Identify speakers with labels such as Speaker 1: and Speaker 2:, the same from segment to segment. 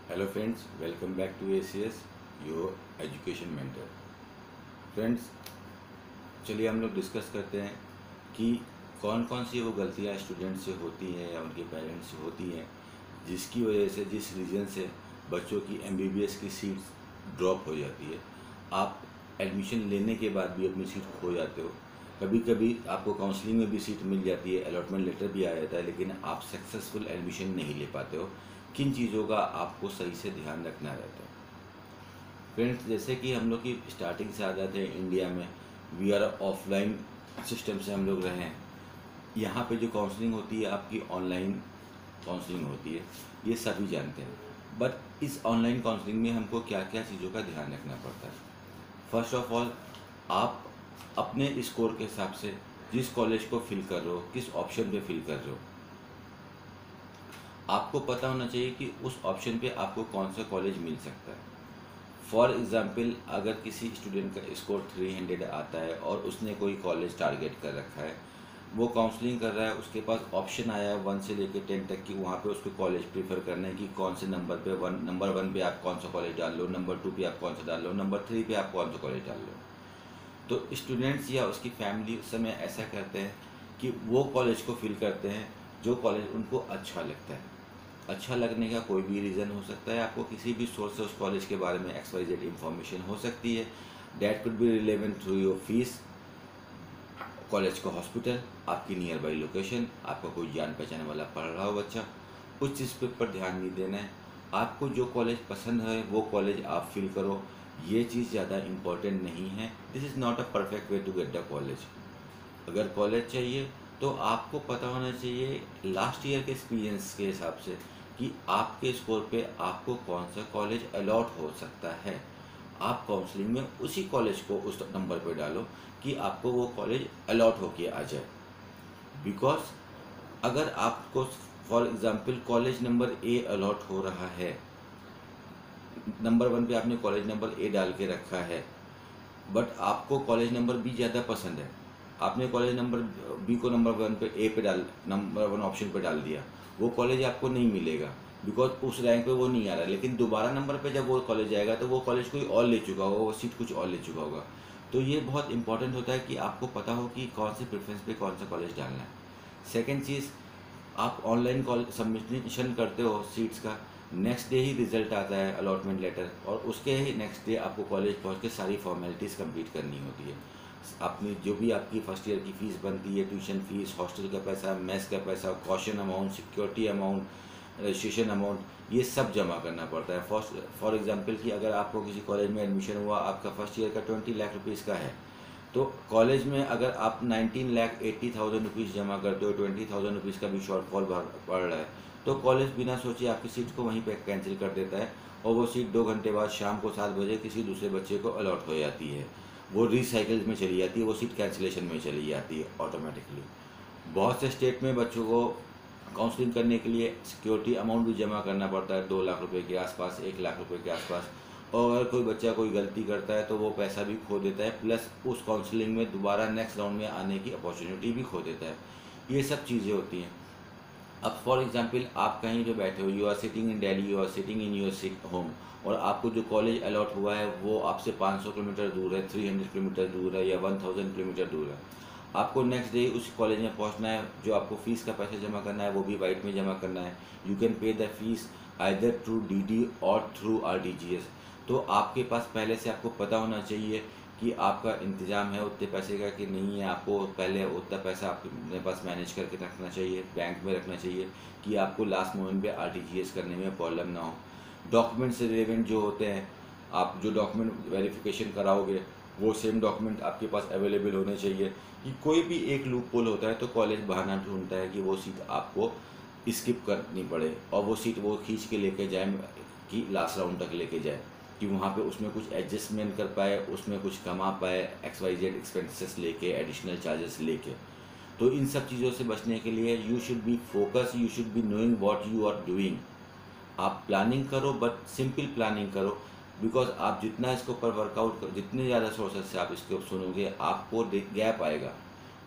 Speaker 1: Hello friends, welcome back to ACS your education mentor. Friends, चलिए हम लोग discuss करते हैं कि कौन कौन सी वो गलतियां स्टूडेंट से होती हैं या उनके पेरेंट्स से होती हैं जिसकी वजह से, जिस रीज़न से बच्चों की MBBS की सीट्स ड्रॉप हो जाती है। आप एडमिशन लेने के बाद भी अपनी सीट खो जाते हो। कभी कभी आपको काउंसलिंग में भी सीट मिल जाती है, अलॉटमेंट लेटर भी आ जाता है, लेकिन आप सक्सेसफुल एडमिशन नहीं ले पाते हो। किन चीज़ों का आपको सही से ध्यान रखना रहता है। फ्रेंड्स, जैसे कि हम लोग की स्टार्टिंग से आदत है इंडिया में, वी आर ऑफलाइन सिस्टम से हम लोग रहे हैं। यहाँ पे जो काउंसलिंग होती है आपकी ऑनलाइन काउंसलिंग होती है, ये सभी जानते हैं। बट इस ऑनलाइन काउंसलिंग में हमको क्या क्या चीज़ों का ध्यान रखना पड़ता है। फर्स्ट ऑफ ऑल, आप अपने स्कोर के हिसाब से जिस कॉलेज को फिल कर रहे हो, किस ऑप्शन पे फिल कर रहे हो, आपको पता होना चाहिए कि उस ऑप्शन पे आपको कौन सा कॉलेज मिल सकता है। फॉर एग्ज़ाम्पल, अगर किसी स्टूडेंट का स्कोर 300 आता है और उसने कोई कॉलेज टारगेट कर रखा है, वो काउंसलिंग कर रहा है, उसके पास ऑप्शन आया है 1 से लेकर 10 तक की, वहाँ पे उसको कॉलेज प्रीफर करना है कि कौन से नंबर पे, नंबर 1 पे आप कौन सा कॉलेज डाल लो, नंबर 2 पे आप कौन सा डाल लो, नंबर 3 पे आप कौन सा कॉलेज डाल लो। तो स्टूडेंट्स या उसकी फैमिली उस समय ऐसा करते हैं कि वो कॉलेज को फिल करते हैं जो कॉलेज उनको अच्छा लगता है। अच्छा लगने का कोई भी रीज़न हो सकता है, आपको किसी भी सोर्स से उस कॉलेज के बारे में XYZ इंफॉर्मेशन हो सकती है। That could be relevant through your fees, college का हॉस्पिटल, आपकी नियर बाई लोकेशन, आपका कोई जान पहचान वाला पढ़ रहा हो बच्चा, उस चीज़ पे पर ध्यान नहीं देना है। आपको जो कॉलेज पसंद है वो कॉलेज आप फिल करो, ये चीज़ ज़्यादा इम्पोर्टेंट नहीं है। This is not a perfect way to get the college. अगर कॉलेज चाहिए तो आपको पता होना चाहिए लास्ट ईयर के एक्सपीरियंस के हिसाब से कि आपके स्कोर पे आपको कौन सा कॉलेज अलॉट हो सकता है। आप काउंसलिंग में उसी कॉलेज को उस नंबर पे डालो कि आपको वो कॉलेज अलॉट होके आ जाए। बिकॉज अगर आपको for example college number A allot हो रहा है, नंबर 1 पे आपने कॉलेज नंबर A डाल के रखा है, बट आपको कॉलेज नंबर B ज़्यादा पसंद है, आपने कॉलेज नंबर B को नंबर 1 पे, A पे डाल, नंबर 1 ऑप्शन पे डाल दिया, वो कॉलेज आपको नहीं मिलेगा बिकॉज उस रैंक पे वो नहीं आ रहा। लेकिन दोबारा नंबर पे जब वो कॉलेज आएगा तो वो कॉलेज कोई और ले चुका होगा, वो सीट कुछ और ले चुका होगा। तो ये बहुत इंपॉर्टेंट होता है कि आपको पता हो कि कौन से प्रेफरेंस पे कौन सा कॉलेज डालना है। सेकेंड चीज़, आप ऑनलाइन कॉल सबमिशन करते हो सीट्स का, नेक्स्ट डे ही रिजल्ट आता है अलॉटमेंट लेटर, और उसके ही नेक्स्ट डे आपको कॉलेज पहुंच के सारी फॉर्मेलिटीज़ कंप्लीट करनी होती है। अपनी जो भी आपकी फर्स्ट ईयर की फ़ीस बनती है, ट्यूशन फीस, हॉस्टल का पैसा, मेस का पैसा, caution amount, security amount, registration amount, ये सब जमा करना पड़ता है। फॉर एग्जांपल कि अगर आपको किसी कॉलेज में एडमिशन हुआ, आपका फर्स्ट ईयर का 20 लाख रुपीज़ का है, तो कॉलेज में अगर आप 19,80,000 रुपीज़ जमा करते हो, 20,000 रुपीज़ का भी शॉर्टफॉल पड़ रहा है, तो कॉलेज बिना सोचे आपकी सीट को वहीं पे कैंसिल कर देता है, और वो सीट 2 घंटे बाद शाम को 7 बजे किसी दूसरे बच्चे को अलॉट हो जाती है। वो रिसाइकिल में चली जाती है, वो सीट कैंसिलेशन में चली जाती है ऑटोमेटिकली। बहुत से स्टेट में बच्चों को काउंसलिंग करने के लिए सिक्योरिटी अमाउंट भी जमा करना पड़ता है, 2 लाख रुपए के आसपास, 1 लाख रुपए के आसपास। और अगर कोई बच्चा कोई गलती करता है तो वो पैसा भी खो देता है, प्लस उस काउंसलिंग में दोबारा नेक्स्ट राउंड में आने की अपॉर्चुनिटी भी खो देता है। ये सब चीज़ें होती हैं। अब फॉर एग्जांपल, आप कहीं जो बैठे हो, you are sitting in Delhi, you are sitting in your home, और आपको जो कॉलेज अलॉट हुआ है वो आपसे 500 किलोमीटर दूर है, 300 किलोमीटर दूर है, या 1000 किलोमीटर दूर है। आपको नेक्स्ट डे उस कॉलेज में पहुंचना है, जो आपको फ़ीस का पैसा जमा करना है वो भी वाइट में जमा करना है। You can pay the fees either through DD और थ्रू RTGS। तो आपके पास पहले से आपको पता होना चाहिए कि आपका इंतज़ाम है उतने पैसे का कि नहीं है। आपको पहले उतना पैसा अपने पास मैनेज करके रखना चाहिए, बैंक में रखना चाहिए, कि आपको लास्ट मोमेंट पे RTGS करने में प्रॉब्लम ना हो। डॉक्यूमेंट से रिलेवेंट जो होते हैं, आप जो डॉक्यूमेंट वेरिफिकेशन कराओगे वो सेम डॉक्यूमेंट आपके पास अवेलेबल होने चाहिए। कि कोई भी एक लूप होल होता है तो कॉलेज बहाना ढूंढता है कि वो सीट आपको स्किप करनी पड़े, और वो सीट वो खींच के लेके जाए कि लास्ट राउंड तक लेके जाए, कि वहाँ पे उसमें कुछ एडजस्टमेंट कर पाए, उसमें कुछ कमा पाए, XYZ एक्सपेंसेस लेके, एडिशनल चार्जेस लेके। तो इन सब चीज़ों से बचने के लिए you should be focus, you should be knowing what you are doing. आप प्लानिंग करो, बट सिंपल प्लानिंग करो। बिकॉज आप जितना इसके ऊपर वर्कआउट, जितने ज़्यादा सोर्सेस से आप इसके ऊपर सुनोगे, आपको गैप आएगा।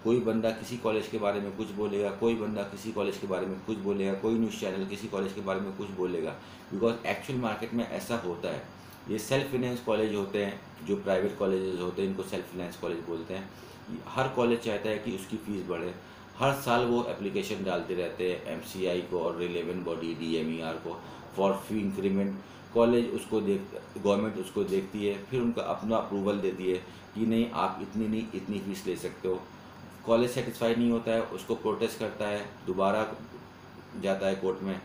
Speaker 1: कोई बंदा किसी कॉलेज के बारे में कुछ बोलेगा, कोई बंदा किसी कॉलेज के बारे में कुछ बोलेगा, कोई न्यूज़ चैनल किसी कॉलेज के बारे में कुछ बोलेगा, बिकॉज एक्चुअल मार्केट में ऐसा होता है। ये सेल्फ फाइनेंस कॉलेज होते हैं, जो प्राइवेट कॉलेजेस होते हैं इनको सेल्फ फाइनेंस कॉलेज बोलते हैं। हर कॉलेज चाहता है कि उसकी फ़ीस बढ़े, हर साल वो एप्लीकेशन डालते रहते हैं एमसीआई को और रिलेवेंट बॉडी डीएमईआर को फॉर फी इंक्रीमेंट। कॉलेज उसको गवर्नमेंट उसको देखती है, फिर उनका अपना अप्रूवल देती है कि नहीं आप इतनी नहीं इतनी फ़ीस ले सकते हो। कॉलेज सेटिस्फाइड नहीं होता है, उसको प्रोटेस्ट करता है, दोबारा जाता है कोर्ट में,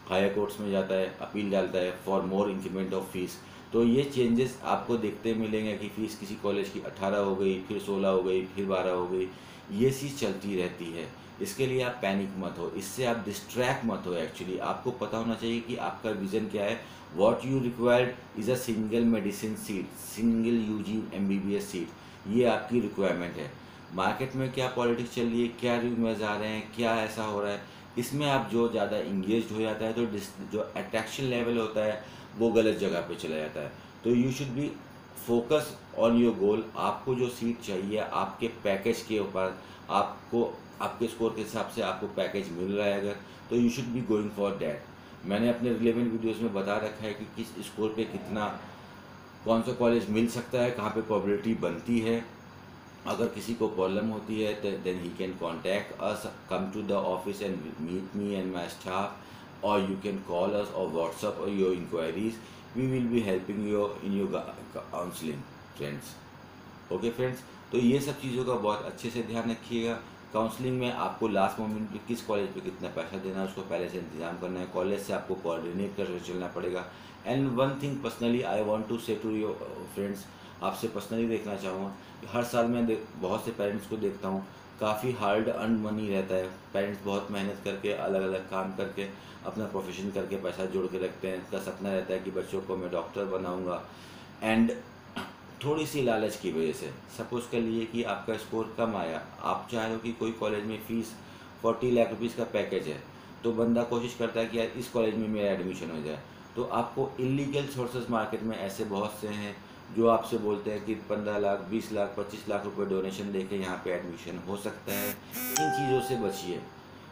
Speaker 1: हायर कोर्ट्स में जाता है, अपील डालता है for more increment of fees. तो ये चेंजेस आपको देखते मिलेंगे कि फ़ीस किसी कॉलेज की 18 हो गई, फिर 16 हो गई, फिर 12 हो गई, ये चीज़ चलती रहती है। इसके लिए आप पैनिक मत हो, इससे आप डिस्ट्रैक्ट मत हो। एक्चुअली आपको पता होना चाहिए कि आपका विज़न क्या है। What you required is a single medicine seat, single UG MBBS seat, ये आपकी रिक्वायरमेंट है। मार्केट में क्या पॉलिटिक्स चल रही है, क्या रूमर्स आ रहे हैं, क्या ऐसा हो रहा है, इसमें आप जो ज़्यादा इंगेज हो जाता है तो जो अट्रैक्शन लेवल होता है वो गलत जगह पे चला जाता है। तो you should be focus on your goal. आपको जो सीट चाहिए आपके पैकेज के ऊपर, आपको आपके स्कोर के हिसाब से आपको पैकेज मिल रहा है अगर, तो you should be going for that. मैंने अपने रिलेवेंट वीडियोस में बता रखा है कि किस स्कोर पे कितना कौन सा कॉलेज मिल सकता है, कहाँ पे प्रोबेबिलिटी बनती है। अगर किसी को प्रॉब्लम होती है then he can contact us, come to the office and meet me and my staff, or you can call us or WhatsApp or your inquiries. We will be helping you in your counseling, friends. Okay friends, तो ये सब चीज़ों का बहुत अच्छे से ध्यान रखिएगा। काउंसलिंग में आपको लास्ट मोमेंट पे किस कॉलेज पे कितना पैसा देना है उसको पहले से इंतजाम करना है, कॉलेज से आपको कोऑर्डिनेट करके चलना पड़ेगा। And one thing personally I want to say to your friends, आपसे पर्सनली देखना चाहूँगा कि हर साल मैं बहुत से पेरेंट्स को देखता हूँ, काफ़ी हार्ड अर्न मनी रहता है। पेरेंट्स बहुत मेहनत करके अलग अलग काम करके अपना प्रोफेशन करके पैसा जोड़ के रखते हैं। उसका सपना रहता है कि बच्चों को मैं डॉक्टर बनाऊँगा, एंड थोड़ी सी लालच की वजह से, सपोज़ कर लिए कि आपका स्कोर कम आया, आप चाह रहे हो कि कोई कॉलेज में फ़ीस 40 लाख रुपीज़ का पैकेज है, तो बंदा कोशिश करता है कि यार इस कॉलेज में मेरा एडमिशन हो जाए। तो आपको इलीगल सोर्सेज मार्केट में ऐसे बहुत से हैं जो आपसे बोलते हैं कि 15 लाख 20 लाख 25 लाख रुपए डोनेशन देके यहाँ पे एडमिशन हो सकता है। इन चीज़ों से बचिए,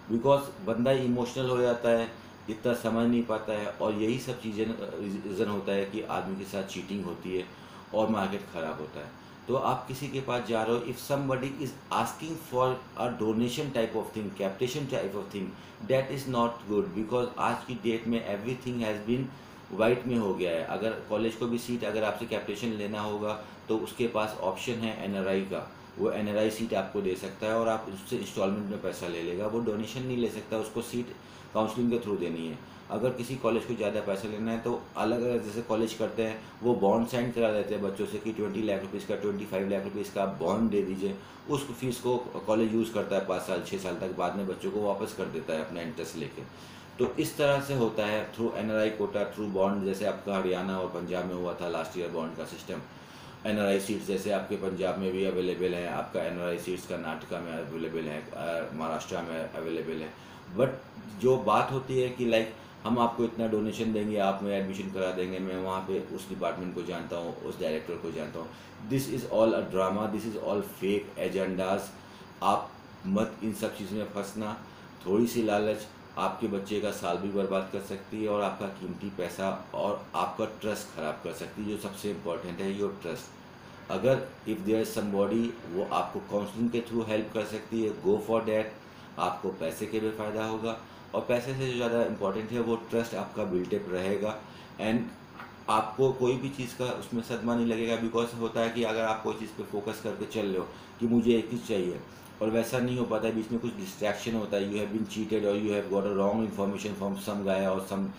Speaker 1: बिकॉज बंदा इमोशनल हो जाता है, इतना समझ नहीं पाता है, और यही सब चीज़ें रीज़न होता है कि आदमी के साथ चीटिंग होती है और मार्केट ख़राब होता है। तो आप किसी के पास जा रहे हो, if somebody is asking for a donation type of thing, capitation type of thing, that is not good, because आज की डेट में एवरीथिंग हैज़ बीन वाइट में हो गया है। अगर कॉलेज को भी सीट अगर आपसे कैप्टेशन लेना होगा तो उसके पास ऑप्शन है एनआरआई का, वो एनआरआई सीट आपको दे सकता है और आप उससे इंस्टॉलमेंट में पैसा ले लेगा, वो डोनेशन नहीं ले सकता, उसको सीट काउंसलिंग के थ्रू देनी है। अगर किसी कॉलेज को ज़्यादा पैसा लेना है तो अलग अलग जैसे कॉलेज करते हैं, वो बॉन्ड साइन करा देते हैं बच्चों से कि 20 लाख रुपीज़ का 25 लाख रुपीज़ का आप बॉन्ड दे दीजिए। उस फीस को कॉलेज यूज़ करता है 5 साल 6 साल तक, बाद में बच्चों को वापस कर देता है अपना इंटरेस्ट लेके। तो इस तरह से होता है through NRI quota, through bond, जैसे आपका हरियाणा और पंजाब में हुआ था लास्ट ईयर बॉन्ड का सिस्टम। एनआरआई सीट्स जैसे आपके पंजाब में भी अवेलेबल है, आपका एनआरआई सीट्स कर्नाटका में अवेलेबल है, महाराष्ट्र में अवेलेबल है। बट जो बात होती है कि लाइक हम आपको इतना डोनेशन देंगे, आप में एडमिशन करा देंगे, मैं वहाँ पे उस डिपार्टमेंट को जानता हूँ, उस डायरेक्टर को जानता हूँ, this is all a drama, this is all fake agendas. आप मत इन सब चीज़ों में फंसना। थोड़ी सी लालच आपके बच्चे का साल भी बर्बाद कर सकती है और आपका कीमती पैसा और आपका ट्रस्ट ख़राब कर सकती है, जो सबसे इम्पोर्टेंट है योर ट्रस्ट। अगर इफ़ देयर इज समबॉडी वो आपको काउंसलिंग के थ्रू हेल्प कर सकती है, गो फॉर डैट। आपको पैसे के भी फ़ायदा होगा और पैसे से जो ज़्यादा इम्पोर्टेंट है वो ट्रस्ट आपका बिल्टअप रहेगा, एंड आपको कोई भी चीज़ का उसमें सदमा नहीं लगेगा। बिकॉज होता है कि अगर आप कोई चीज़ पे फोकस करके चल रहे हो कि मुझे एक चीज़ चाहिए और वैसा नहीं हो पाता है, बीच में कुछ डिस्ट्रैक्शन होता है, यू हैव बीन चीटेड और you have got a wrong information from some guy और सम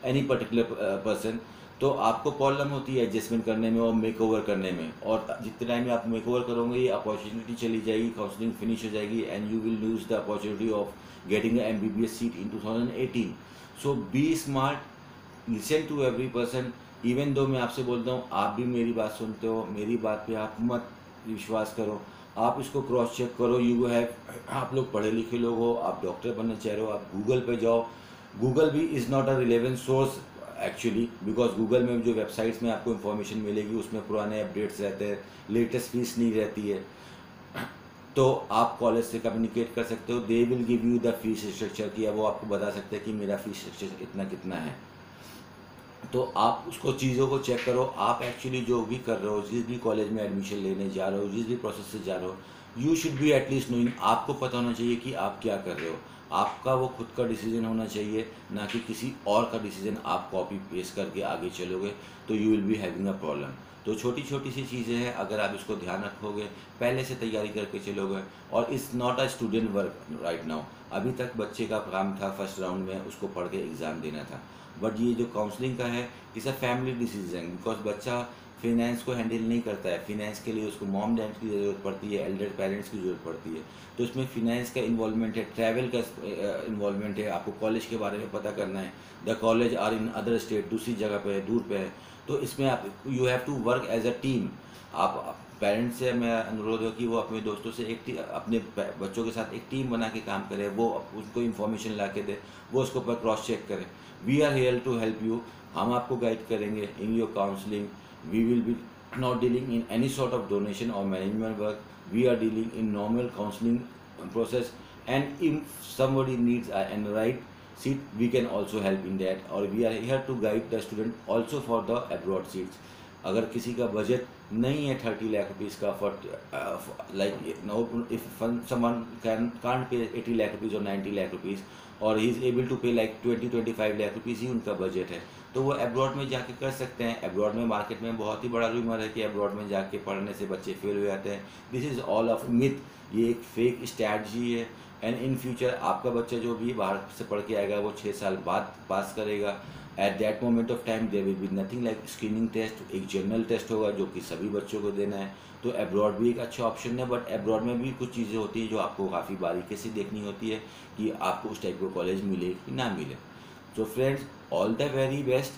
Speaker 1: एनी पर्टिकुलर पर्सन, तो आपको प्रॉब्लम होती है एडजस्टमेंट करने में और मेक ओवर करने में। और जितने टाइम में आप मेक ओवर करोगे ये अपॉर्चुनिटी चली जाएगी, काउंसलिंग फिनिश हो जाएगी, and you will lose the opportunity of getting MBBS seat in 2018। So be smart, listen to every person. Even though मैं आपसे बोलता हूँ, आप भी मेरी बात सुनते हो, मेरी बात पे आप मत विश्वास करो, आप इसको क्रॉस चेक करो। यू हैव, आप लोग पढ़े लिखे लोग हो, आप डॉक्टर बनना चाह रहे हो, आप गूगल पे जाओ। गूगल भी is not a relevant source actually, because Google में जो वेबसाइट्स में आपको इन्फॉर्मेशन मिलेगी उसमें पुराने अपडेट्स रहते हैं, लेटेस्ट फीस नहीं रहती है। तो आप कॉलेज से कम्युनिकेट कर सकते हो, they will give you the fees structure की, वो आपको बता सकते हैं कि मेरा फीस स्ट्रक्चर इतना कितना है। तो आप उसको चीज़ों को चेक करो, आप एक्चुअली जो भी कर रहे हो, जिस भी कॉलेज में एडमिशन लेने जा रहे हो, जिस भी प्रोसेस से जा रहे हो, you should be at least knowing, आपको पता होना चाहिए कि आप क्या कर रहे हो। आपका वो खुद का डिसीजन होना चाहिए, ना कि किसी और का डिसीजन आप कॉपी पेस्ट करके आगे चलोगे तो you will be having a problem. तो छोटी छोटी सी चीज़ें हैं, अगर आप इसको ध्यान रखोगे, पहले से तैयारी करके चलोगे, और it's not a student work right now. अभी तक बच्चे का काम था फर्स्ट राउंड में उसको पढ़ के एग्ज़ाम देना था, बट ये जो काउंसलिंग का है, इस अ फैमिली डिसीजन, बिकॉज बच्चा फिनेंस को हैंडल नहीं करता है। फिनेंस के लिए उसको मॉम डैड की ज़रूरत पड़ती है, एल्डर पेरेंट्स की ज़रूरत पड़ती है। तो इसमें फिनेंस का इन्वॉल्वमेंट है, ट्रैवल का इन्वॉल्वमेंट है, आपको कॉलेज के बारे में पता करना है, the college are in other state, दूसरी जगह पे है, दूर पे है। तो इसमें आप you have to work as a team. आप पेरेंट्स से मैं अनुरोध है कि वो अपने दोस्तों से अपने बच्चों के साथ एक टीम बना के काम करें, वो उनको इन्फॉर्मेशन ला के दे, वो उसको पर क्रॉस चेक करें। We are here to help you, हम आपको गाइड करेंगे in your counselling. We will be not dealing in any sort of donation or management work. We are dealing in normal counseling process, and if somebody needs an right seat, we can also help in that, or we are here to guide the student also for the abroad seats. अगर किसी का budget नहीं है 30 lakh rupees का for like no, if someone can't pay 80 lakh rupees और 90 lakh rupees, और he is able to pay like 20-25 lakh rupees ही उनका बजट है, तो वो एब्रॉड में जाके कर सकते हैं। एब्रॉड में मार्केट में बहुत ही बड़ा रूमर है कि एब्रॉड में जाके पढ़ने से बच्चे फेल हो जाते हैं। This is all of myth, ये एक फेक स्ट्रैटजी है। एंड इन फ्यूचर आपका बच्चा जो भी बाहर से पढ़ के आएगा वो 6 साल बाद पास करेगा। At that moment of time there will be nothing like screening test, एक जनरल टेस्ट होगा जो कि सभी बच्चों को देना है। तो एब्रॉड भी एक अच्छा ऑप्शन है, बट एब्रॉड में भी कुछ चीज़ें होती हैं जो आपको काफ़ी बारीकी से देखनी होती है कि आपको उस टाइप का कॉलेज मिले कि ना मिले। So friends, all the very best,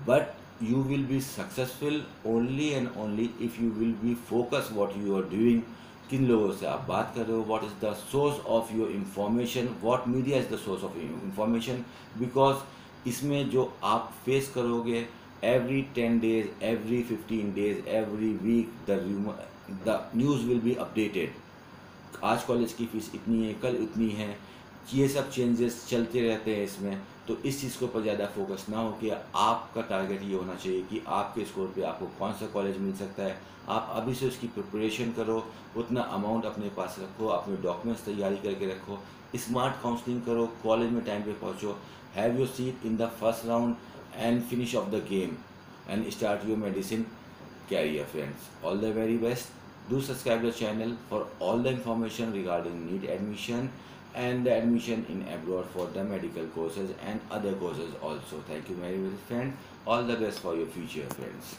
Speaker 1: but you will be successful only and only if you will be focused what you are doing. किन लोगों से आप बात कर रहे हो, what is the source of your information, what media is the source of your information, because इसमें जो आप फेस करोगे every 10 days, every 15 days, every week the news will be updated. आज कॉलेज की फ़ीस इतनी है, कल इतनी है, ये सब चेंजेस चलते रहते हैं इसमें। तो इस चीज़ के ऊपर ज़्यादा फोकस ना हो कि आपका टारगेट ये होना चाहिए कि आपके स्कोर पे आपको कौन सा कॉलेज मिल सकता है। आप अभी से उसकी प्रिपरेशन करो, उतना अमाउंट अपने पास रखो, अपने डॉक्यूमेंट्स तैयारी करके रखो, स्मार्ट काउंसलिंग करो, कॉलेज में टाइम पे पहुँचो, have your seat in the first round and finish off the game and start your medicine career friends. All the very best. Do subscribe the channel for all the information regarding NEET admission and the admission in abroad for the medical courses and other courses also. Thank you very much friend. All the best for your future friends.